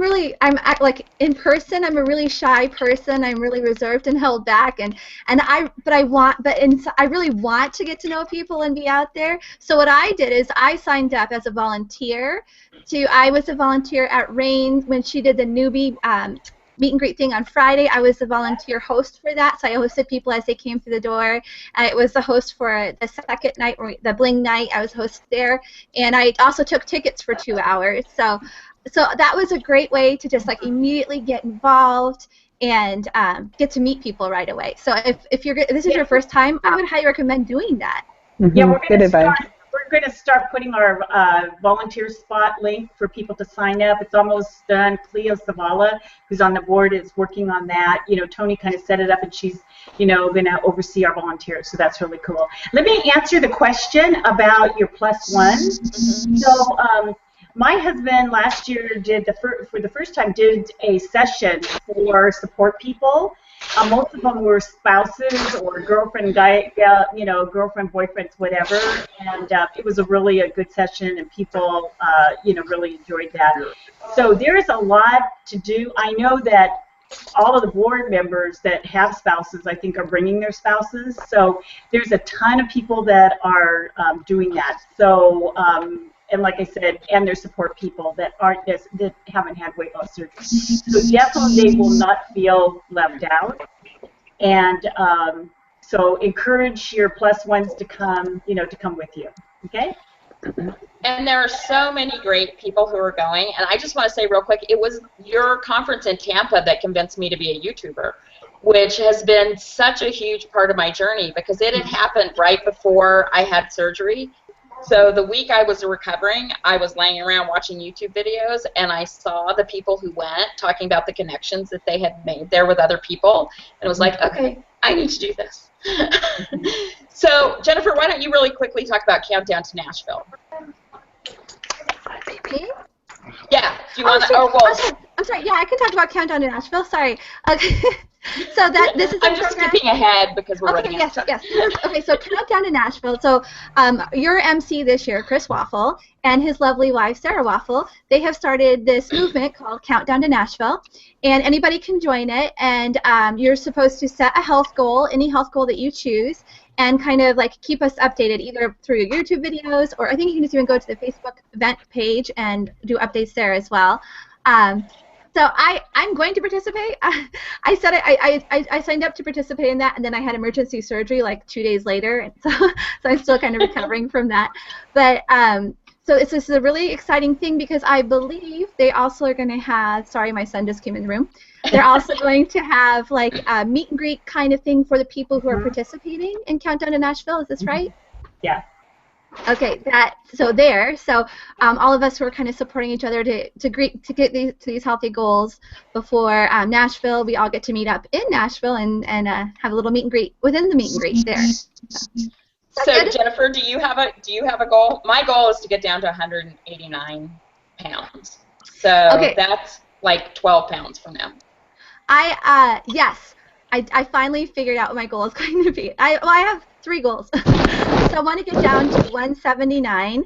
like in person. I'm a really shy person. I'm really reserved and held back, I really want to get to know people and be out there. So what I did is I signed up as a volunteer. I was a volunteer at Rain when she did the newbie meet and greet thing on Friday. I was the volunteer host for that, so I hosted people as they came through the door. I was the host for the second night, the Bling night. I was host there, and I also took tickets for 2 hours. So that was a great way to just like immediately get involved and get to meet people right away. So if this is your first time, I would highly recommend doing that. Mm-hmm. Yeah, we're going to start putting our volunteer spot link for people to sign up. It's almost done. Cleo Savala, who's on the board, is working on that. Tony kind of set it up, and she's, going to oversee our volunteers. So that's really cool. Let me answer the question about your +1. Mm-hmm. So my husband last year for the first time did a session for support people most of them were spouses or girlfriend, girlfriend, boyfriends, whatever. And it was a good session, and people, really enjoyed that. So there's a lot to do. I know that all of the board members that have spouses, I think, are bringing their spouses. So there's a ton of people that are doing that. So, and like I said, and their support people that that haven't had weight loss surgery. So definitely they will not feel left out. And so encourage your plus ones to come, to come with you. Okay? And there are so many great people who are going. And I just want to say real quick, it was your conference in Tampa that convinced me to be a YouTuber, which has been such a huge part of my journey because it had happened right before I had surgery. So the week I was recovering, I was laying around watching YouTube videos, and I saw the people who went talking about the connections that they had made there with other people, and it was like, okay, I need to do this. So, Jennifer, why don't you really quickly talk about Countdown to Nashville? Me? Yeah, do you want to? I'm sorry. Yeah, I can talk about Countdown to Nashville. Sorry. Okay. So this is. I'm just skipping ahead because we're running out of time. Yes. Okay, so Countdown to Nashville. So your MC this year, Chris Waffle, and his lovely wife, Sarah Waffle, they have started this movement called Countdown to Nashville, and anybody can join it. And you're supposed to set a health goal, any health goal that you choose, and kind of like keep us updated either through your YouTube videos, or I think you can just even go to the Facebook event page and do updates there as well. So I'm going to participate. I said I signed up to participate in that, and then I had emergency surgery like 2 days later, and so I'm still kind of recovering from that. But so this is a really exciting thing because I believe they also are going to have. Sorry, my son just came in the room. They're also going to have like a meet and greet kind of thing for the people who are participating in Countdown to Nashville. Is this right? Yeah. Okay, so all of us who are kind of supporting each other to get these healthy goals before Nashville, we all get to meet up in Nashville and have a little meet and greet within the meet and greet there. So Jennifer, do you have a goal? My goal is to get down to 189 pounds. So that's like 12 pounds from now. Yes. I finally figured out what my goal is going to be. I have 3 goals. So I want to get down to 179.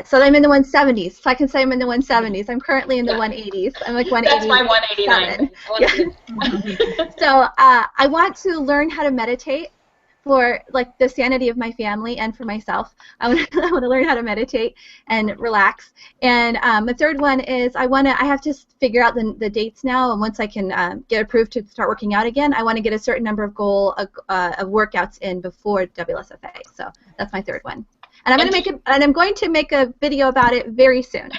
So I'm in the 170s. So I can say I'm in the 170s. I'm currently in the 180s. I'm like 180. That's my 189. Yeah. So I want to learn how to meditate for like the sanity of my family and for myself. I want to learn how to meditate and relax. And the third one is I have to figure out the dates now, and once I can get approved to start working out again, I want to get a certain number of workouts in before WLSFA. So that's my third one. And I'm going to make a video about it very soon.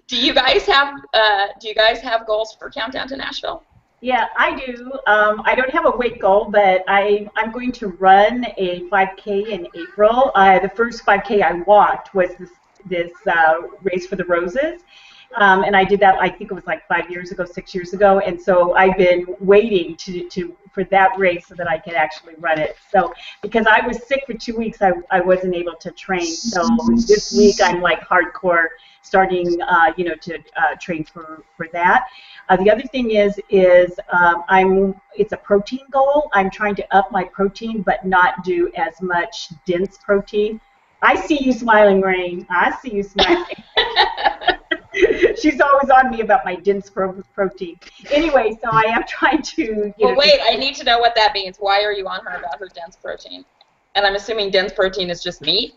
Do you guys have goals for Countdown to Nashville? Yeah, I do. I don't have a weight goal, but I'm going to run a 5K in April. The first 5K I walked was this Race for the Roses. And I did that, I think it was like 6 years ago. And so I've been waiting for that race so that I could actually run it. So because I was sick for 2 weeks, I wasn't able to train. So this week I'm like hardcore starting, to train for that. The other thing is it's a protein goal. I'm trying to up my protein, but not do as much dense protein. I see you smiling, Rain. I see you smiling. She's always on me about my dense protein. Anyway, so I am trying to. Wait, I need to know what that means. Why are you on her about her dense protein? And I'm assuming dense protein is just meat?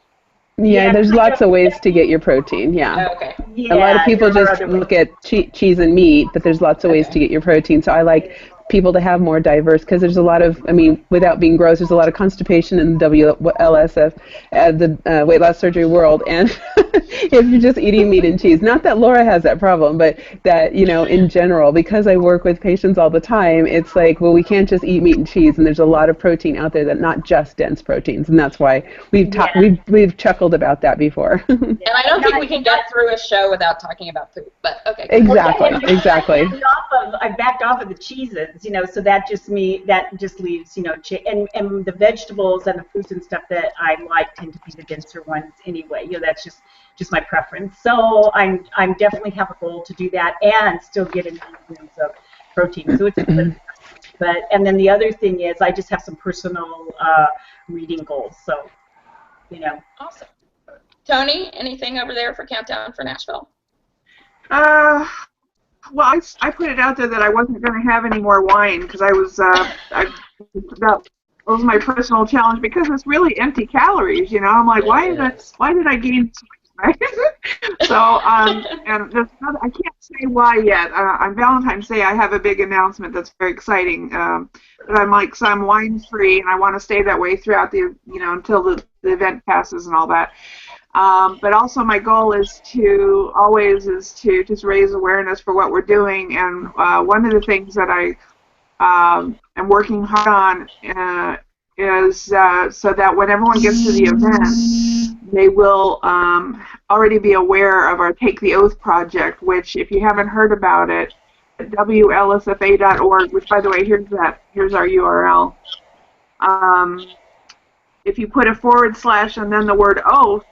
Yeah, there's lots of ways to get your protein, yeah. Oh, okay. Yeah, a lot of people just look at cheese and meat, but there's lots of ways to get your protein. So I like people to have more diverse, because there's a lot of, without being gross, there's a lot of constipation in the WLSF, the weight loss surgery world, and if you're just eating meat and cheese, not that Laura has that problem, but that, in general, because I work with patients all the time, it's like, well, we can't just eat meat and cheese, and there's a lot of protein out there that not just dense proteins, and that's why we've chuckled about that before. And I don't think we can get through a show without talking about food, but okay. Exactly. I backed off of the cheeses, so that just leaves, and the vegetables and the fruits and stuff that I like tend to be the denser ones anyway. That's just my preference. So I'm definitely have a goal to do that and still get in terms of protein. So it's good. And then the other thing is I just have some personal reading goals. So, you know. Awesome. Tony, anything over there for Countdown for Nashville? Well, I put it out there that I wasn't going to have any more wine because that was my personal challenge because it's really empty calories, you know. I'm like, why did I gain so much, right? So, and there's another, I can't say why yet. On Valentine's Day, I have a big announcement that's very exciting. But I'm like, so I'm wine free, and I want to stay that way throughout the, you know, until the event passes and all that. But also my goal is to just raise awareness for what we're doing. And one of the things that I am working hard on is so that when everyone gets to the event, they will already be aware of our Take the Oath project, which if you haven't heard about it, at WLSFA.org, which by the way, here's our URL. If you put a / and then the word oath,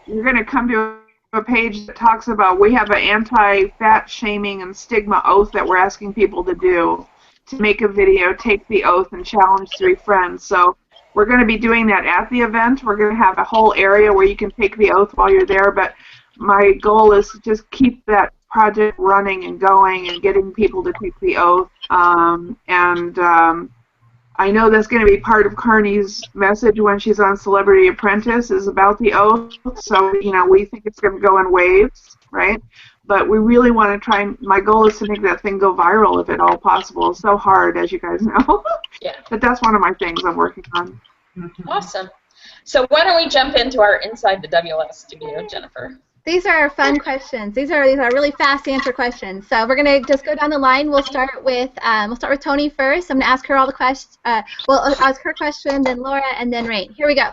you're going to come to a page that talks about we have an anti-fat shaming and stigma oath that we're asking people to do, to make a video, take the oath, and challenge 3 friends. So we're going to be doing that at the event. We're going to have a whole area where you can take the oath while you're there, but my goal is to just keep that project running and going and getting people to take the oath. I know that's going to be part of Carney's message when she's on Celebrity Apprentice is about the oath. So, you know, we think it's going to go in waves, right? But we really want to try, my goal is to make that thing go viral if at all possible. It's so hard, as you guys know. Yeah. But that's one of my things I'm working on. Awesome. So why don't we jump into our Inside the WLS studio, Jennifer? These are fun questions. These are really fast answer questions. So we're gonna just go down the line. We'll start with Tony first. I'm gonna ask her all the questions. We'll ask her question, then Laura, and then Rain. Here we go.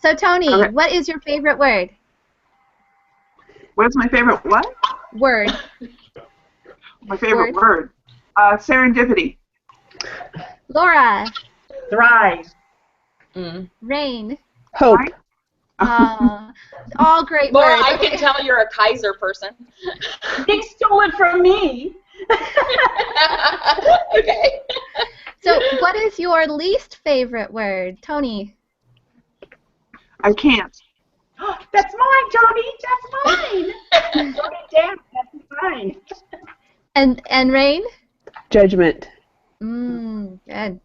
So Tony, Okay. What is your favorite word? What's my favorite what? Word. My favorite word. Serendipity. Laura. Thrive. Rain. Hope. All great Laura, words. I can tell you're a Kaiser person. They stole it from me. Okay. So what is your least favorite word, Tony? I can't. That's mine, Tony. That's mine. Write it down. That's mine. And Rain? Judgment. Good.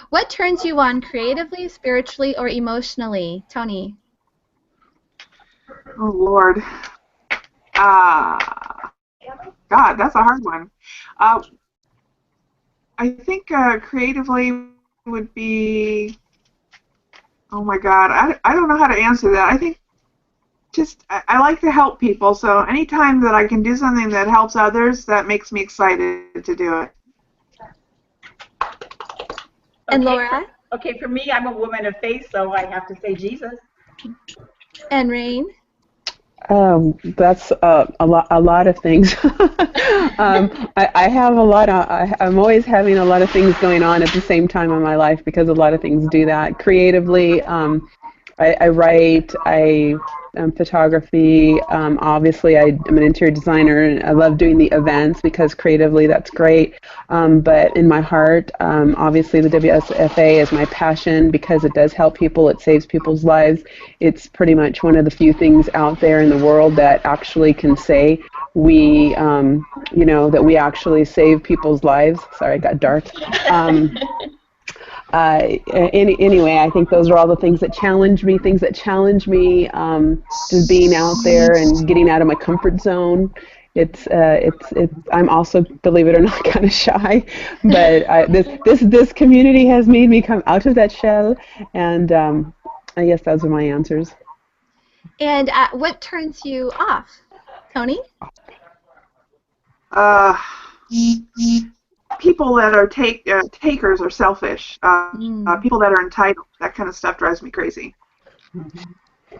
What turns you on creatively, spiritually, or emotionally, Tony? Oh, Lord. God, that's a hard one. I think creatively would be, oh my God, I don't know how to answer that. I think just, I like to help people, so anytime that I can do something that helps others, that makes me excited to do it. And Laura? Okay, for me, I'm a woman of faith, so I have to say Jesus. And Rain? That's a lot of things. I have a lot of, I'm always having a lot of things going on at the same time in my life because a lot of things do that. Creatively, I write, photography, obviously I'm an interior designer and I love doing the events because creatively that's great, but in my heart, obviously the WSFA is my passion because it does help people, it saves people's lives. It's pretty much one of the few things out there in the world that actually can say we, that we actually save people's lives. Sorry, I got dark. Anyway, I think those are all the things that challenge me, just being out there and getting out of my comfort zone. I'm also, believe it or not, kind of shy, but this community has made me come out of that shell, and I guess those are my answers. And what turns you off, Tony? People that are takers are selfish. People that are entitled, that kind of stuff drives me crazy.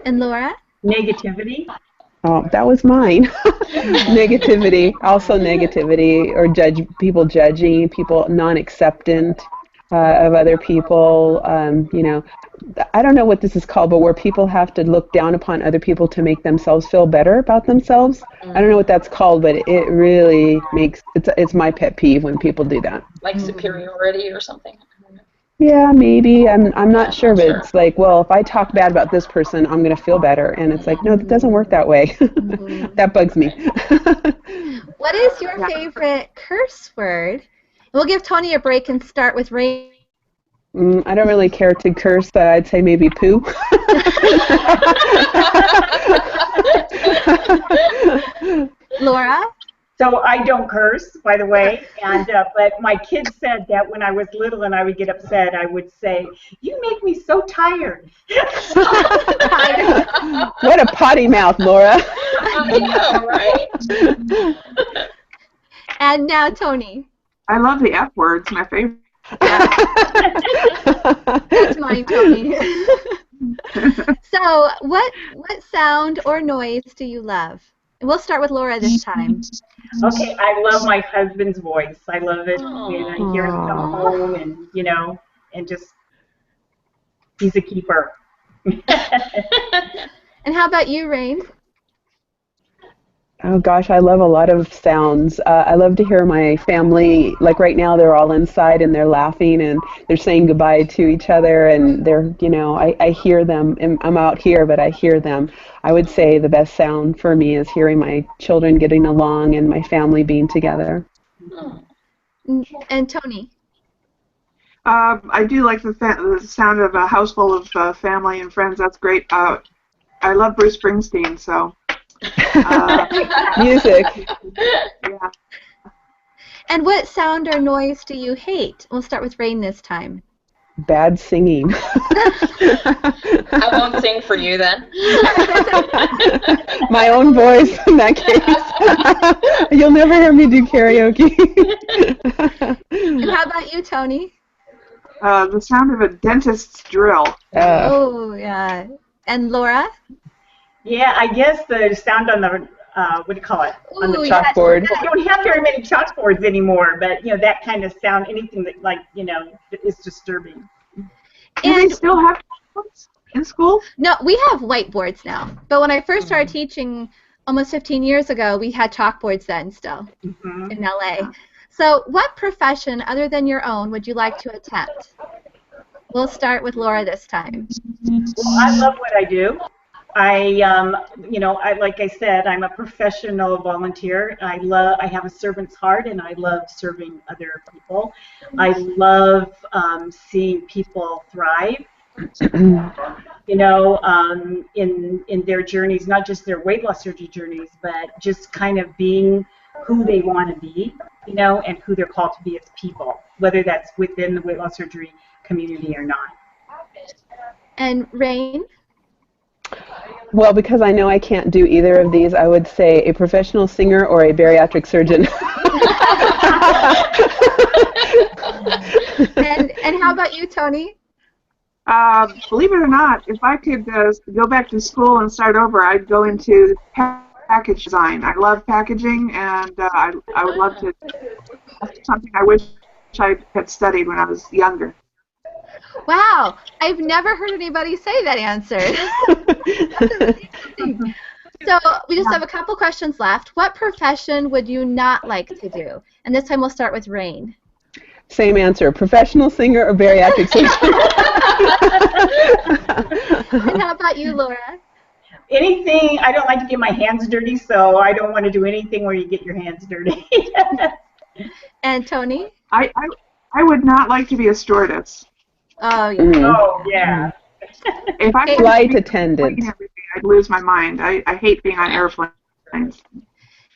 And Laura? Negativity. Oh, that was mine. Negativity, also negativity, or people judging, people non-acceptant. of other people. You know, I don't know what this is called, but where people have to look down upon other people to make themselves feel better about themselves. I don't know what that's called, but it really makes it's my pet peeve when people do that. Like superiority or something. Yeah, maybe. I'm not sure, not but sure. it's like, well, if I talk bad about this person, I'm going to feel better. And it's like, no, that doesn't work that way. That bugs me. What is your Yeah. favorite curse word? We'll give Tony a break and start with Ray. I don't really care to curse. I'd say maybe poo. Laura? So I don't curse, by the way, and but my kids said that when I was little and I would get upset, I would say, "You make me so tired." What a potty mouth, Laura. I know, right? And now Tony. I love the F word. It's my favorite. That's mine, Tony. So, what sound or noise do you love? We'll start with Laura this time. Okay, I love my husband's voice. I love it when I hear him come Aw. home, and and just he's a keeper. And how about you, Rain? Oh gosh, I love a lot of sounds. I love to hear my family, like right now they're all inside and they're laughing and they're saying goodbye to each other and they're, I hear them. And I'm out here, but I hear them. I would say the best sound for me is hearing my children getting along and my family being together. And Tony? I do like the sound of a house full of family and friends. That's great. I love Bruce Springsteen, so. Music. Yeah. And what sound or noise do you hate? We'll start with Rain this time. Bad singing. I won't sing for you then. My own voice in that case. You'll never hear me do karaoke. And how about you, Tony? The sound of a dentist's drill. Oh, yeah. And Laura? Yeah, I guess the sound on the what do you call it? On the Ooh, chalkboard. I don't have very many chalkboards anymore, but that kind of sound, anything that is disturbing. Do they still have chalkboards in school? No, we have whiteboards now. But when I first started teaching almost 15 years ago, we had chalkboards then still in LA. So what profession other than your own would you like to attempt? We'll start with Laura this time. Well, I love what I do. Like I said, I'm a professional volunteer. I have a servant's heart, and I love serving other people. I love seeing people thrive. In their journeys, not just their weight loss surgery journeys, but just kind of being who they want to be, and who they're called to be as people, whether that's within the weight loss surgery community or not. And Rain? Well, because I know I can't do either of these, I would say a professional singer or a bariatric surgeon. And how about you, Tony? Believe it or not, if I could go back to school and start over, I'd go into package design. I love packaging, and I would love to. That's something I wish I had studied when I was younger. Wow, I've never heard anybody say that answer. So we just have a couple questions left. What profession would you not like to do? And this time we'll start with Rain. Same answer, professional singer or bariatric surgeon. And how about you, Laura? Anything. I don't like to get my hands dirty, so I don't want to do anything where you get your hands dirty. And Tony? I would not like to be a stewardess. Oh, yeah. Oh, yeah. If I could Flight be attendant. doing everything, I'd lose my mind. I hate being on airplanes.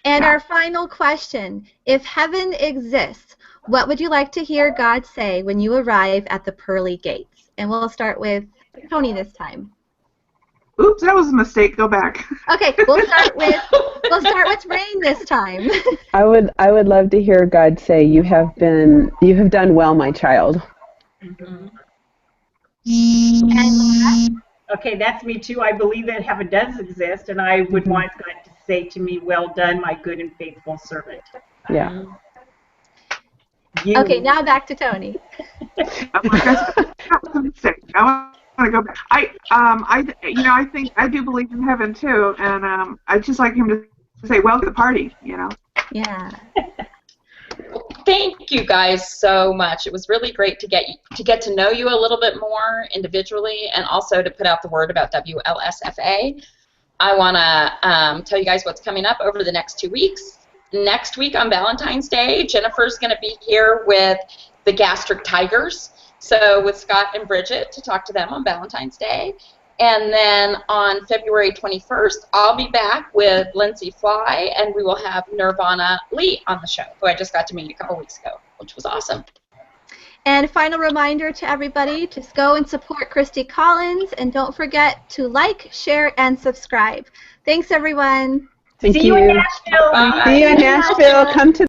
And our final question, if heaven exists, what would you like to hear God say when you arrive at the pearly gates? And we'll start with Tony this time. Oops, that was a mistake. Go back. Okay, we'll start with Rain this time. I would love to hear God say, "You have done well, my child." Mm-hmm. And Laura? Okay, that's me too. I believe that heaven does exist, and I would want God to say to me, "Well done, my good and faithful servant." Yeah. You. Okay, now back to Tony. I'm like, that was a mistake. I want to go back. I think I do believe in heaven too, and I just like him to say, "Welcome to the party," Yeah. Thank you guys so much. It was really great to get to know you a little bit more individually, and also to put out the word about WLSFA. I want to tell you guys what's coming up over the next 2 weeks. Next week on Valentine's Day, Jennifer's going to be here with the Gastric Tigers, so with Scott and Bridget to talk to them on Valentine's Day. And then on February 21st, I'll be back with Lindsay Fly, and we will have Nirvana Lee on the show, who I just got to meet a couple weeks ago, which was awesome. And final reminder to everybody, just go and support Christy Collins, and don't forget to like, share, and subscribe. Thanks, everyone. Thank See you in Nashville. Bye. See you in Nashville. Come to